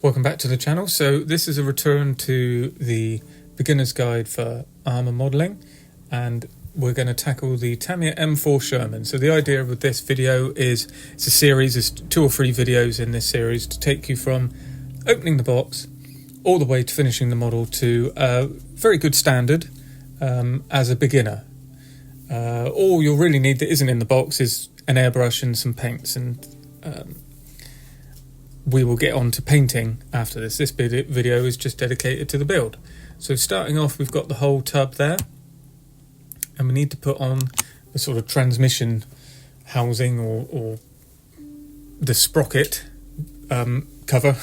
Welcome back to the channel. So this is a return to the beginner's guide for armour modelling, and we're going to tackle the Tamiya M4 Sherman. So the idea with this video is, it's a series, there's 2 or 3 videos in this series to take you from opening the box all the way to finishing the model to a very good standard as a beginner. All you'll really need that isn't in the box is an airbrush and some paints, and we will get on to painting after this. This video is just dedicated to the build. So starting off, we've got the whole tub there, and we need to put on the sort of transmission housing or the sprocket cover.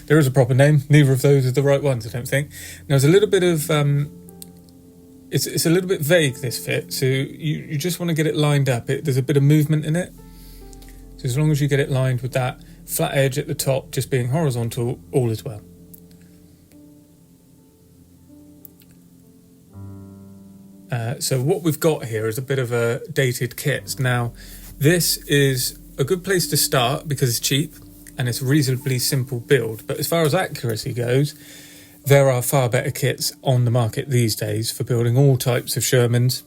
There is a proper name, neither of those are the right ones, I don't think. Now there's a little bit of it's a little bit vague, this fit, so you just want to get it lined up. There's a bit of movement in it, so as long as you get it lined with that flat edge at the top just being horizontal, all is well. So what we've got here is a bit of a dated kit. Now this is a good place to start because it's cheap and it's a reasonably simple build, but as far as accuracy goes, there are far better kits on the market these days for building all types of Shermans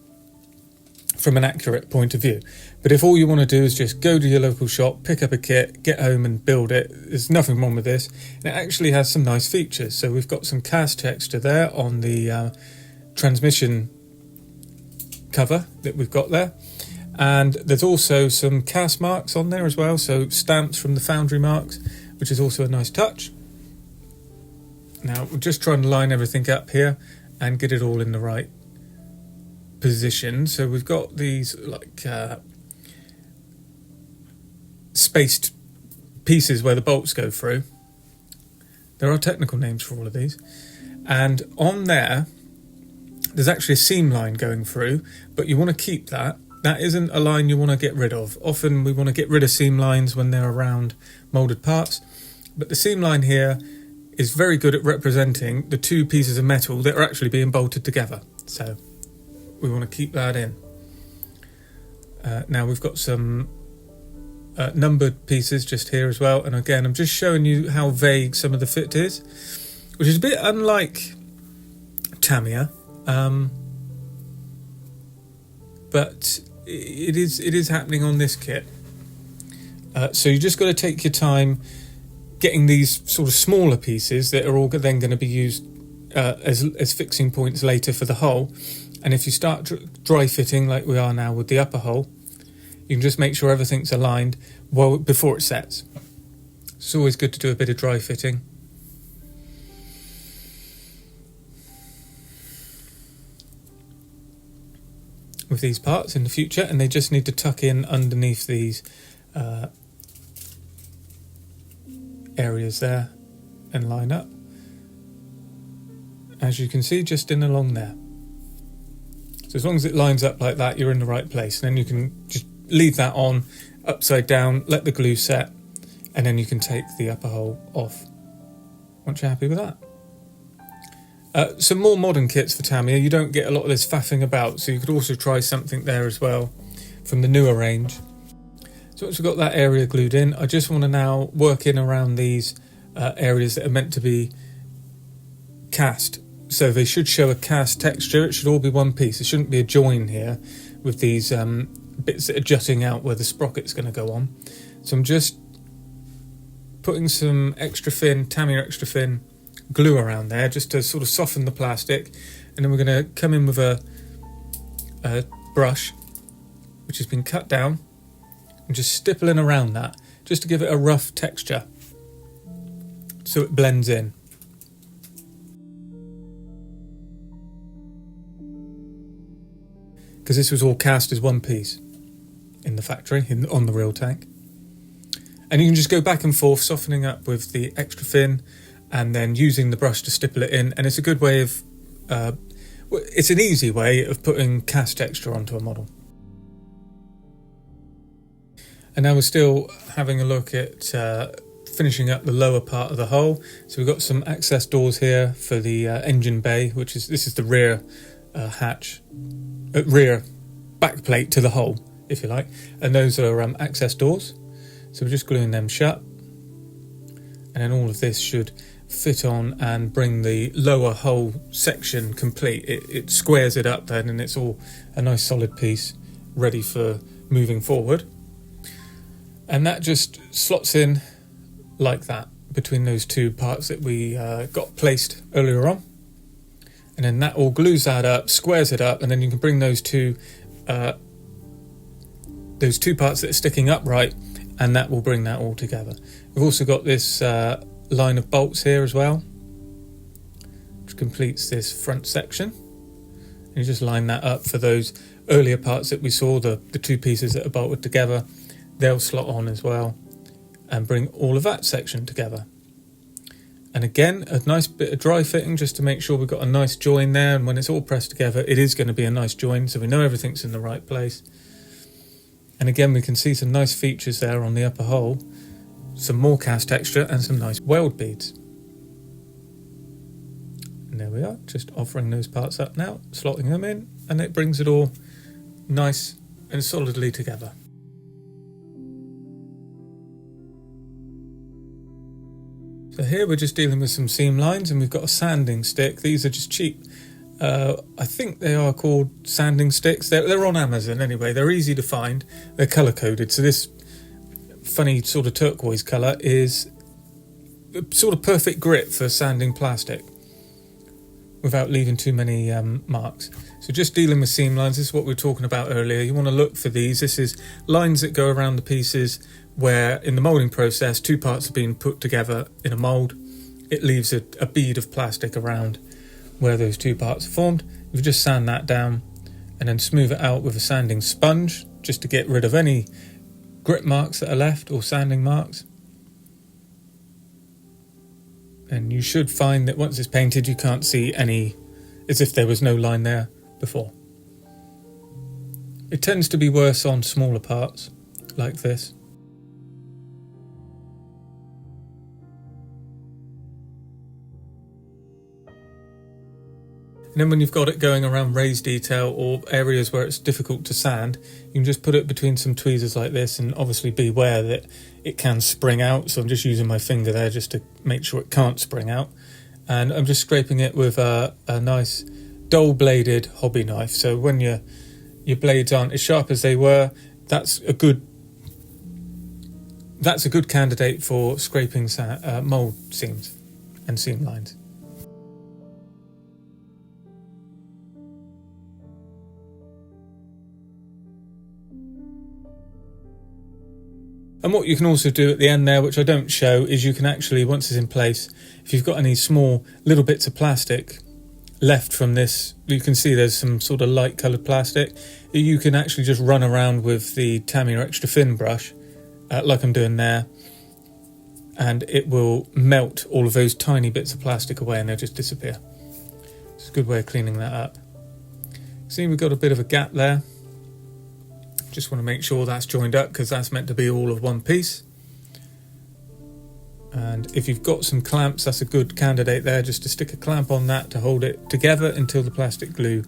from an accurate point of view. But if all you want to do is just go to your local shop, pick up a kit, get home and build it, there's nothing wrong with this. And it actually has some nice features. So we've got some cast texture there on the transmission cover that we've got there. And there's also some cast marks on there as well, so stamps from the foundry marks, which is also a nice touch. Now we're just trying to line everything up here and get it all in the right position. So we've got these like spaced pieces where the bolts go through. There are technical names for all of these, and on there's actually a seam line going through, but you want to keep that. That isn't a line you want to get rid of. Often we want to get rid of seam lines when they're around moulded parts, but the seam line here is very good at representing the 2 pieces of metal that are actually being bolted together. So we want to keep that in. Now we've got some numbered pieces just here as well, and again I'm just showing you how vague some of the fit is, which is a bit unlike Tamiya, but it is happening on this kit. So you just got to take your time getting these sort of smaller pieces that are all then going to be used as fixing points later for the hull. And if you start dry fitting like we are now with the upper hull, you can just make sure everything's aligned before it sets. It's always good to do a bit of dry fitting. With these parts in the future, and they just need to tuck in underneath these areas there and line up. As you can see, just in along there. So as long as it lines up like that, you're in the right place. And then you can just leave that on upside down, let the glue set, and then you can take the upper hole off once you're happy with that. Some more modern kits for Tamiya, you don't get a lot of this faffing about, so you could also try something there as well from the newer range. So once we've got that area glued in, I just want to now work in around these areas that are meant to be cast. So they should show a cast texture. It should all be one piece. There shouldn't be a join here with these bits that are jutting out where the sprocket's going to go on. So I'm just putting some extra thin, Tamiya extra thin glue around there just to sort of soften the plastic, and then we're going to come in with a brush which has been cut down and just stippling around that just to give it a rough texture so it blends in. Because this was all cast as one piece in the factory, on the real tank. And you can just go back and forth, softening up with the extra thin and then using the brush to stipple it in. And it's a good way of, it's an easy way of putting cast texture onto a model. And now we're still having a look at finishing up the lower part of the hull. So we've got some access doors here for the engine bay, this is the rear hatch, rear back plate to the hull, if you like. And those are access doors. So we're just gluing them shut. and then all of this should fit on and bring the lower whole section complete. It squares it up then, and it's all a nice solid piece ready for moving forward. And that just slots in like that between those two parts that we got placed earlier on. And then that all glues that up, squares it up, and then you can bring those two parts that are sticking upright, and that will bring that all together. We've also got this line of bolts here as well, which completes this front section. And you just line that up for those earlier parts that we saw, the two pieces that are bolted together. They'll slot on as well and bring all of that section together. And again, a nice bit of dry fitting just to make sure we've got a nice join there, and when it's all pressed together it is going to be a nice join, so we know everything's in the right place. And again, we can see some nice features there on the upper hole, some more cast texture and some nice weld beads. And there we are, just offering those parts up now, slotting them in, and it brings it all nice and solidly together. So here we're just dealing with some seam lines, and we've got a sanding stick. These are just cheap. I think they are called sanding sticks. They're on Amazon anyway. They're easy to find. They're colour coded. So this funny sort of turquoise colour is sort of perfect grit for sanding plastic without leaving too many marks. So just dealing with seam lines, this is what we were talking about earlier. You want to look for these. This is lines that go around the pieces where in the moulding process two parts are being put together in a mould. It leaves a bead of plastic around where those two parts are formed. You just sand that down and then smooth it out with a sanding sponge just to get rid of any grit marks that are left or sanding marks. And you should find that once it's painted you can't see any, as if there was no line there before. It tends to be worse on smaller parts like this. And then when you've got it going around raised detail or areas where it's difficult to sand, you can just put it between some tweezers like this, and obviously beware that it can spring out. So I'm just using my finger there just to make sure it can't spring out. And I'm just scraping it with a nice dull bladed hobby knife. So when your blades aren't as sharp as they were, that's a good candidate for scraping mould seams and seam lines. And what you can also do at the end there, which I don't show, is you can actually, once it's in place, if you've got any small little bits of plastic left from this, you can see there's some sort of light coloured plastic, you can actually just run around with the Tamiya extra thin brush, like I'm doing there, and it will melt all of those tiny bits of plastic away and they'll just disappear. It's a good way of cleaning that up. See, we've got a bit of a gap there. Just want to make sure that's joined up because that's meant to be all of one piece. And if you've got some clamps, that's a good candidate there, just to stick a clamp on that to hold it together until the plastic glue.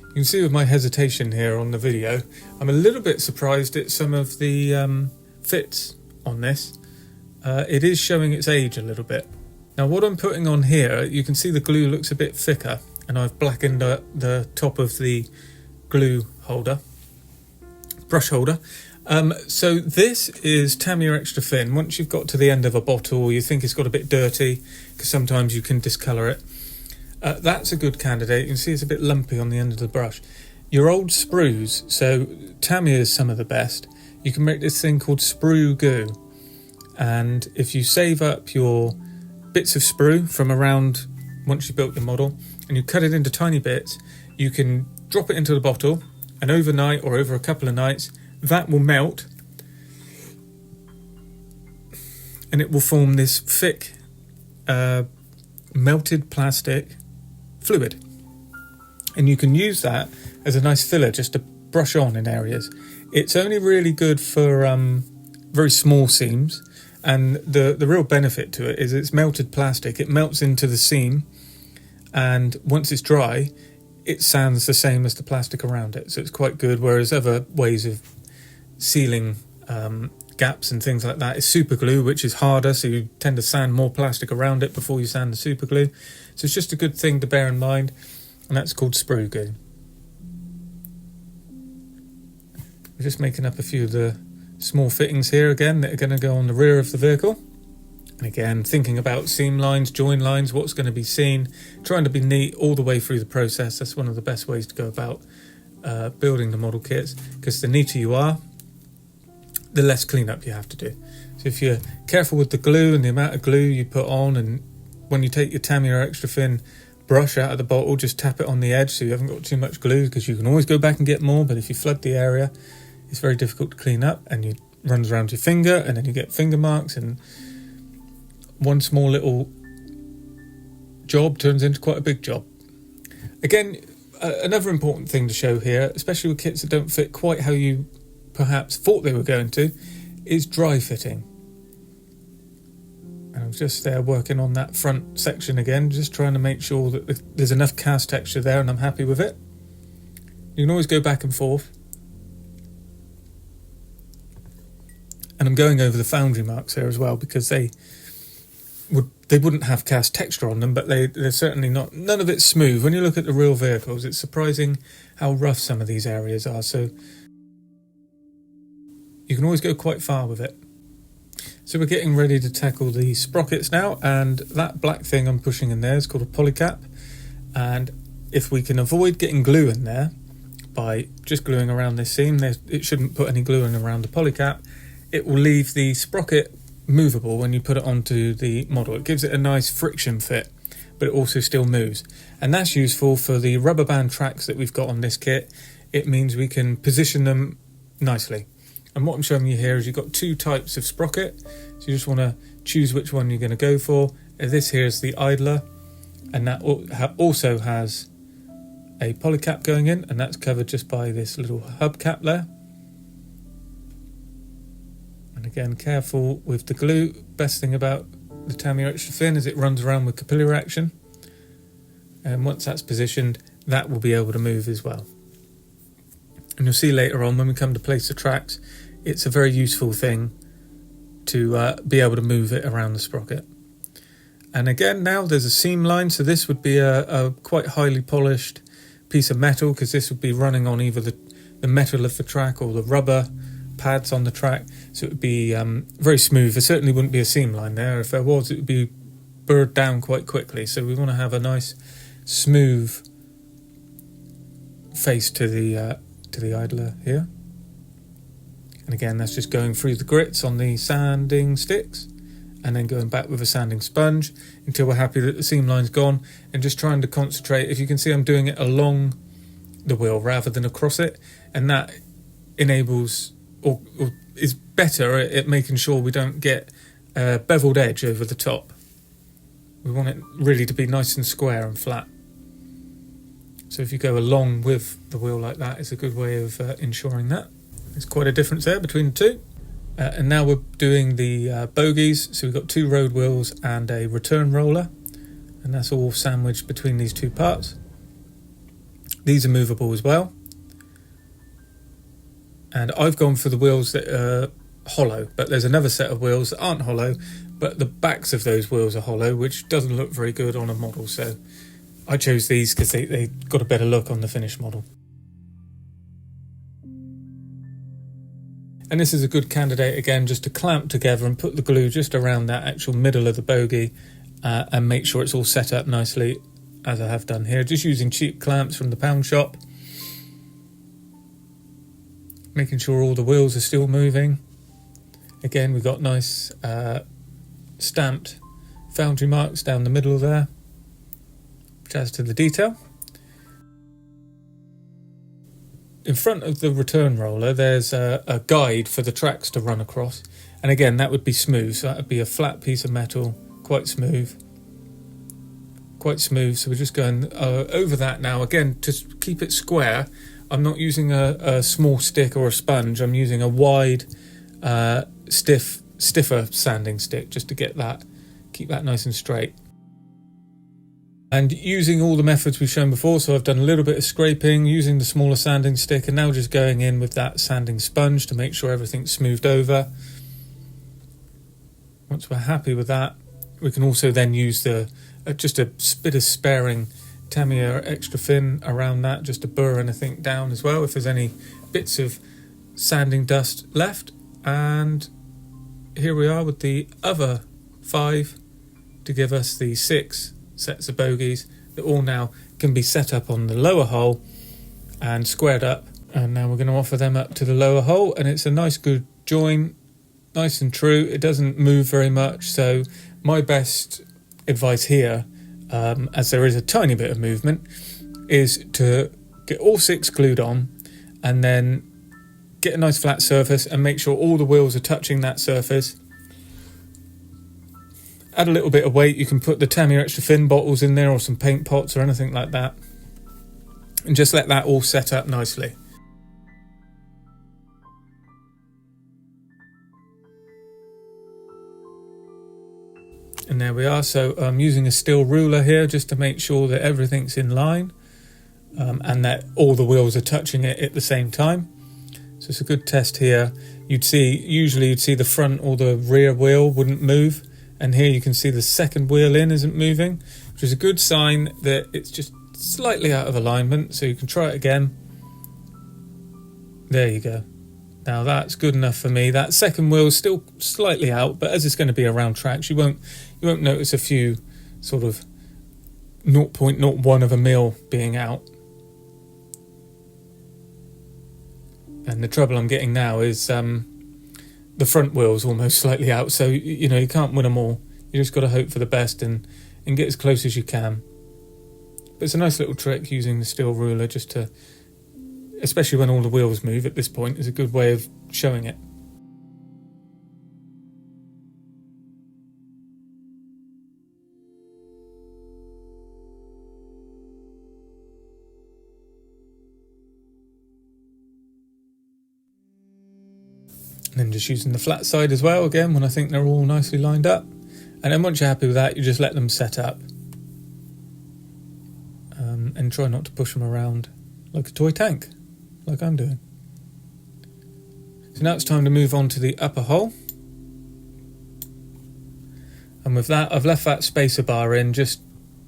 You can see with my hesitation here on the video, I'm a little bit surprised at some of the fits on this. It is showing its age a little bit. Now what I'm putting on here, you can see the glue looks a bit thicker, and I've blackened the top of the glue holder, brush holder. So this is Tamiya extra thin. Once you've got to the end of a bottle, you think it's got a bit dirty, because sometimes you can discolour it. That's a good candidate. You can see it's a bit lumpy on the end of the brush. Your old sprues, so Tamiya is some of the best. You can make this thing called sprue goo, and if you save up your bits of sprue from around once you built your model and you cut it into tiny bits, you can drop it into the bottle, and overnight or over a couple of nights that will melt and it will form this thick melted plastic fluid, and you can use that as a nice filler just to brush on in areas. It's only really good for very small seams. And the real benefit to it is it's melted plastic. It melts into the seam, and once it's dry, it sands the same as the plastic around it, so it's quite good. Whereas other ways of sealing gaps and things like that is super glue, which is harder, so you tend to sand more plastic around it before you sand the super glue. So it's just a good thing to bear in mind, and that's called sprue glue. We're just making up a few of the small fittings here again that are going to go on the rear of the vehicle. And again, thinking about seam lines, join lines, what's going to be seen, trying to be neat all the way through the process. That's one of the best ways to go about building the model kits, because the neater you are, the less cleanup you have to do. So if you're careful with the glue and the amount of glue you put on, and when you take your Tamiya extra thin brush out of the bottle, just tap it on the edge so you haven't got too much glue, because you can always go back and get more, but if you flood the area, it's very difficult to clean up, and it runs around your finger, and then you get finger marks, and one small little job turns into quite a big job. Again, another important thing to show here, especially with kits that don't fit quite how you perhaps thought they were going to, is dry fitting. And I'm just there working on that front section again, just trying to make sure that there's enough cast texture there and I'm happy with it. You can always go back and forth. And I'm going over the foundry marks here as well, because they wouldn't have cast texture on them, but they're certainly not, none of it's smooth. When you look at the real vehicles, it's surprising how rough some of these areas are, so you can always go quite far with it. So we're getting ready to tackle the sprockets now, and that black thing I'm pushing in there is called a polycap, and if we can avoid getting glue in there by just gluing around this seam, it shouldn't put any glue in around the polycap, it will leave the sprocket movable when you put it onto the model. It gives it a nice friction fit, but it also still moves, and that's useful for the rubber band tracks that we've got on this kit. It means we can position them nicely. And what I'm showing you here is you've got two types of sprocket, so you just want to choose which one you're going to go for. This here is the idler, and that also has a polycap going in, and that's covered just by this little hubcap there. And again, careful with the glue. Best thing about the Tamiya extra thin is it runs around with capillary action, and once that's positioned, that will be able to move as well. And you'll see later on when we come to place the tracks, it's a very useful thing to be able to move it around the sprocket. And again, now there's a seam line, so this would be a quite highly polished piece of metal, because this would be running on either the metal of the track or the rubber pads on the track, so it would be very smooth. There certainly wouldn't be a seam line there. If there was, it would be burred down quite quickly, so we want to have a nice smooth face to the idler here. And again, that's just going through the grits on the sanding sticks and then going back with a sanding sponge until we're happy that the seam line's gone, and just trying to concentrate. If you can see, I'm doing it along the wheel rather than across it, and that enables or is better at making sure we don't get a beveled edge over the top. We want it really to be nice and square and flat. So if you go along with the wheel like that, it's a good way of ensuring that. There's quite a difference there between the two. And now we're doing the bogeys. So we've got two road wheels and a return roller, and that's all sandwiched between these two parts. These are movable as well. And I've gone for the wheels that are hollow, but there's another set of wheels that aren't hollow, but the backs of those wheels are hollow, which doesn't look very good on a model. So I chose these because they got a better look on the finished model. And this is a good candidate, again, just to clamp together and put the glue just around that actual middle of the bogey and make sure it's all set up nicely, as I have done here. Just using cheap clamps from the pound shop. Making sure all the wheels are still moving. Again, we've got nice stamped foundry marks down the middle there, which adds to the detail. In front of the return roller, there's a guide for the tracks to run across. And again, that would be smooth. So that would be a flat piece of metal, quite smooth. Quite smooth. So we're just going over that now. Again, to keep it square, I'm not using a small stick or a sponge. I'm using a wide, stiffer sanding stick just to keep that nice and straight. And using all the methods we've shown before, so I've done a little bit of scraping, using the smaller sanding stick, and now just going in with that sanding sponge to make sure everything's smoothed over. Once we're happy with that, we can also then use the just a bit of sparing Tamiya extra thin around that, just to burr anything down as well if there's any bits of sanding dust left. And here we are with the other 5 to give us the 6 sets of bogeys that all now can be set up on the lower hull and squared up. And now we're going to offer them up to the lower hull, and it's a nice good join, nice and true. It doesn't move very much, so my best advice here, as there is a tiny bit of movement, is to get all 6 glued on and then get a nice flat surface and make sure all the wheels are touching that surface. Add a little bit of weight. You can put the Tamiya extra thin bottles in there or some paint pots or anything like that, and just let that all set up nicely. And there we are. So I'm using a steel ruler here just to make sure that everything's in line, and that all the wheels are touching it at the same time. So it's a good test here. Usually you'd see the front or the rear wheel wouldn't move, and here you can see the second wheel in isn't moving, which is a good sign that it's just slightly out of alignment. So you can try it again. There you go. Now that's good enough for me. That second wheel is still slightly out, but as it's going to be around tracks, you won't notice a few sort of 0.01 of a mil being out. And the trouble I'm getting now is the front wheel's almost slightly out, so you know you can't win them all. You just got to hope for the best and get as close as you can. But it's a nice little trick using the steel ruler, just to, especially when all the wheels move at this point, is a good way of showing it. And then just using the flat side as well, again, when I think they're all nicely lined up. And then once you're happy with that, you just let them set up. And try not to push them around like a toy tank, like I'm doing. So now it's time to move on to the upper hull. And with that, I've left that spacer bar in just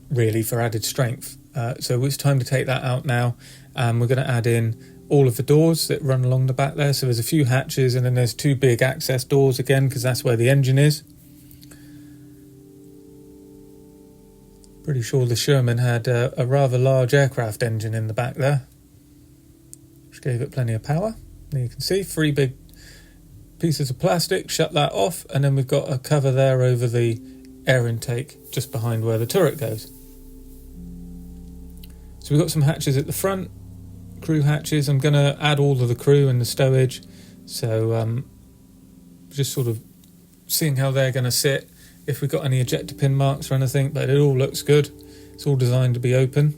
really for added strength. So it's time to take that out now. And we're going to add in all of the doors that run along the back there. So there's a few hatches, and then there's 2 big access doors again, because that's where the engine is. Pretty sure the Sherman had a rather large aircraft engine in the back there, which gave it plenty of power. There you can see 3 big pieces of plastic, shut that off, and then we've got a cover there over the air intake just behind where the turret goes. So we've got some hatches at the front, crew hatches. I'm going to add all of the crew and the stowage, so just sort of seeing how they're going to sit, if we've got any ejector pin marks or anything, but it all looks good. It's all designed to be open.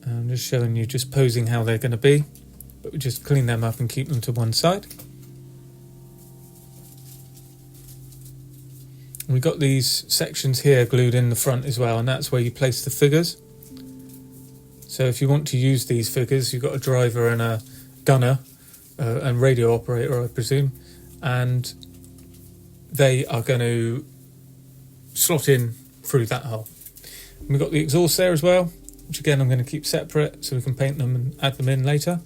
I'm just showing you, just posing how they're going to be, but we just clean them up and keep them to one side. And we've got these sections here glued in the front as well, and that's where you place the figures. So if you want to use these figures, you've got a driver and a gunner and radio operator, I presume, and they are going to slot in through that hole. And we've got the exhaust there as well, which again I'm going to keep separate so we can paint them and add them in later.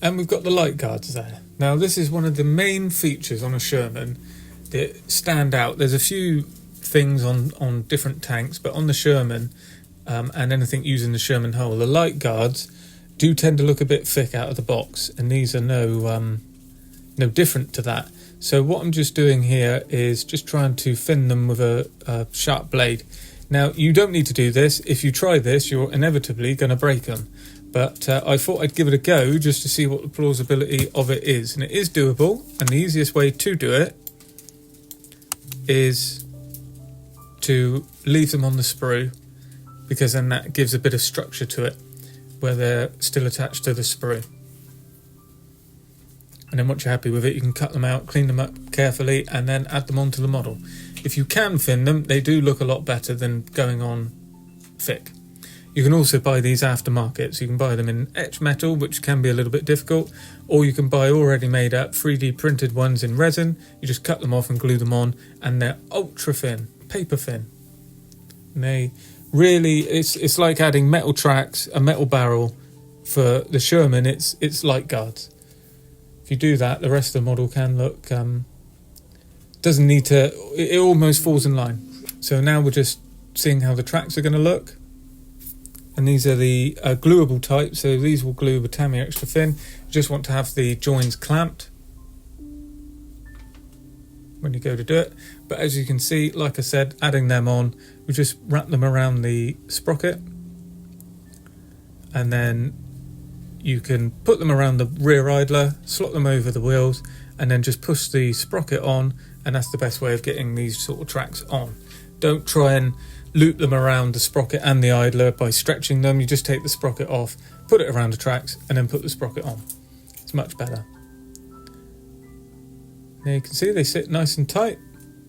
And we've got the light guards there. Now this is one of the main features on a Sherman that stand out. There's a few things on different tanks, but on the Sherman and anything using the Sherman hull, the light guards do tend to look a bit thick out of the box, and these are no different to that. So what I'm just doing here is just trying to thin them with a sharp blade. Now you don't need to do this. If you try this, you're inevitably going to break them. But I thought I'd give it a go just to see what the plausibility of it is. And it is doable, and the easiest way to do it is to leave them on the sprue, because then that gives a bit of structure to it where they're still attached to the sprue. And then once you're happy with it, you can cut them out, clean them up carefully, and then add them onto the model. If you can fin them, they do look a lot better than going on thick. You can also buy these aftermarket, so you can buy them in etched metal, which can be a little bit difficult, or you can buy already made up 3D printed ones in resin. You just cut them off and glue them on, and they're ultra thin, paper thin. And they really, it's like adding metal tracks, a metal barrel. For the Sherman, it's light guards. If you do that, the rest of the model can look, doesn't need to, it almost falls in line. So now we're just seeing how the tracks are going to look. And these are the gluable type, so these will glue with Tamiya extra thin. You just want to have the joins clamped when you go to do it. But as you can see, like I said, adding them on, we just wrap them around the sprocket, and then you can put them around the rear idler, slot them over the wheels, and then just push the sprocket on, and that's the best way of getting these sort of tracks on. Don't try and loop them around the sprocket and the idler by stretching them. You just take the sprocket off, put it around the tracks, and then put the sprocket on. It's much better. Now you can see they sit nice and tight.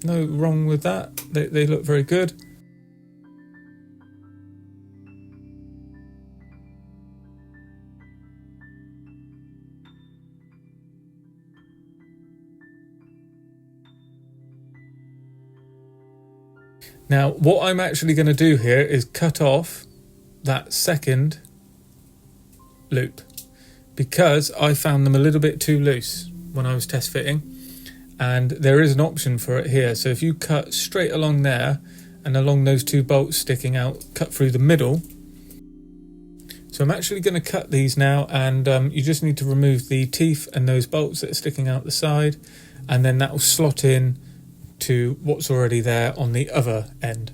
No wrong with that. They look very good. Now, what I'm actually going to do here is cut off that second loop, because I found them a little bit too loose when I was test fitting, and there is an option for it here. So if you cut straight along there and along those two bolts sticking out, cut through the middle. So I'm actually going to cut these now, and you just need to remove the teeth and those bolts that are sticking out the side, and then that will slot in to what's already there on the other end.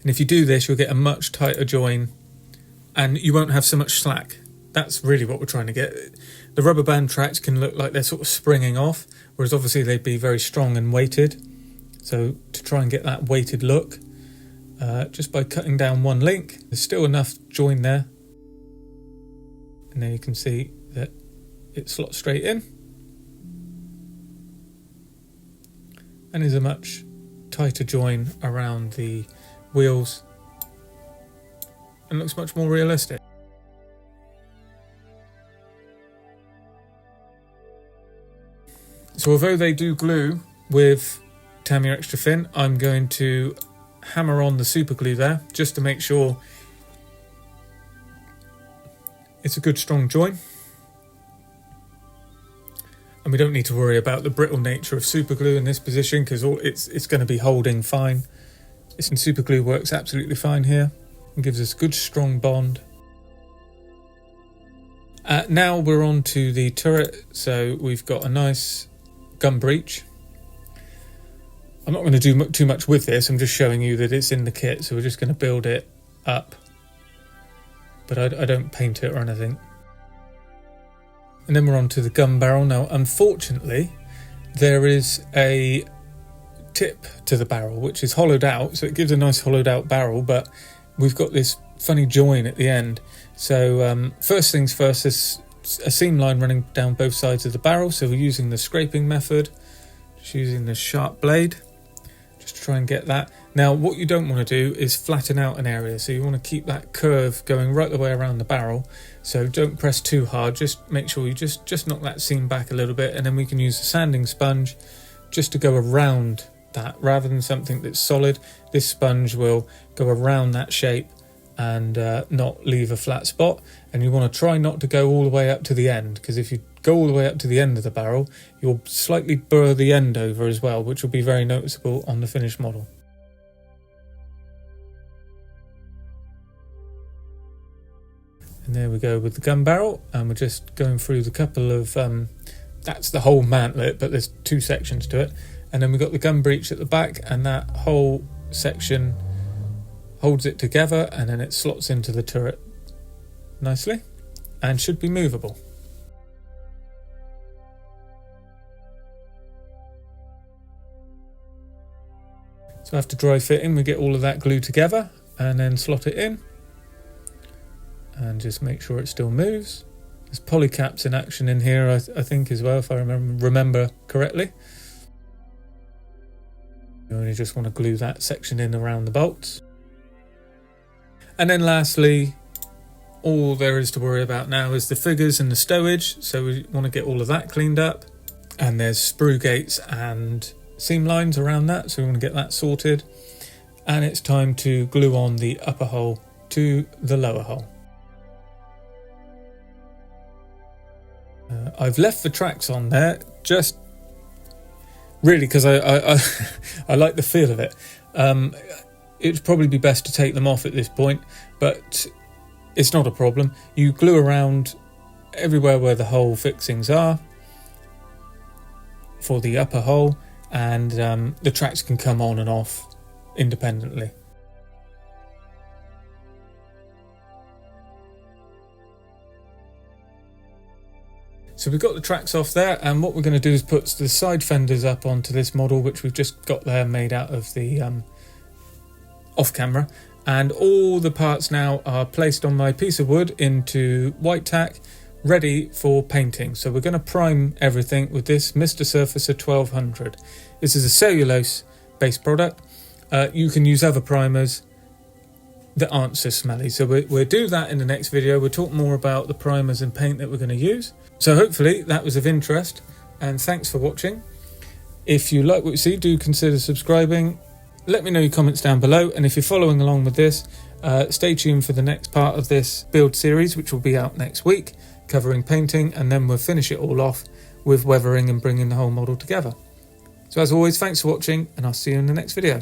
And if you do this, you'll get a much tighter join, and you won't have so much slack. That's really what we're trying to get. The rubber band tracks can look like they're sort of springing off, whereas obviously they'd be very strong and weighted. So to try and get that weighted look, just by cutting down one link, there's still enough join there. And then you can see that it slots straight in, and is a much tighter join around the wheels, and looks much more realistic. So although they do glue with Tamiya extra thin, I'm going to hammer on the super glue there just to make sure it's a good strong join. And we don't need to worry about the brittle nature of super glue in this position, because it's going to be holding fine. This super glue works absolutely fine here and gives us a good strong bond. Now we're on to the turret. So we've got a nice gun breech. I'm not going to do too much with this. I'm just showing you that it's in the kit, so we're just going to build it up. But I don't paint it or anything. And then we're on to the gun barrel. Now, unfortunately, there is a tip to the barrel, which is hollowed out. So it gives a nice hollowed out barrel, but we've got this funny join at the end. So first things first, there's a seam line running down both sides of the barrel. So we're using the scraping method, just using the sharp blade, just to try and get that. Now, what you don't want to do is flatten out an area. So you want to keep that curve going right the way around the barrel. So don't press too hard, just make sure you just knock that seam back a little bit, and then we can use a sanding sponge just to go around that. Rather than something that's solid, this sponge will go around that shape and not leave a flat spot. And you want to try not to go all the way up to the end, because if you go all the way up to the end of the barrel, you'll slightly burr the end over as well, which will be very noticeable on the finished model. And there we go with the gun barrel, and we're just going through the couple of, that's the whole mantlet, but there's two sections to it. And then we've got the gun breech at the back, and that whole section holds it together, and then it slots into the turret nicely and should be movable. So after dry fitting, we get all of that glued together and then slot it in. And just make sure it still moves. There's polycaps in action in here, I think, as well, if I remember correctly. You only just want to glue that section in around the bolts. And then lastly, all there is to worry about now is the figures and the stowage. So we want to get all of that cleaned up. And there's sprue gates and seam lines around that, so we want to get that sorted. And it's time to glue on the upper hull to the lower hull. I've left the tracks on there just really because I like the feel of it. It'd probably be best to take them off at this point, but it's not a problem. You glue around everywhere where the hole fixings are for the upper hull, and the tracks can come on and off independently. So we've got the tracks off there, and what we're going to do is put the side fenders up onto this model, which we've just got there made out of the off camera, and all the parts now are placed on my piece of wood into white tack, ready for painting. So we're going to prime everything with this Mr. Surfacer 1200. This is a cellulose based product. You can use other primers that aren't so smelly. So we'll do that in the next video. We'll talk more about the primers and paint that we're going to use. So hopefully that was of interest, and thanks for watching. If you like what you see, do consider subscribing. Let me know your comments down below, and if you're following along with this, stay tuned for the next part of this build series, which will be out next week, covering painting, and then we'll finish it all off with weathering and bringing the whole model together. So as always, thanks for watching, and I'll see you in the next video.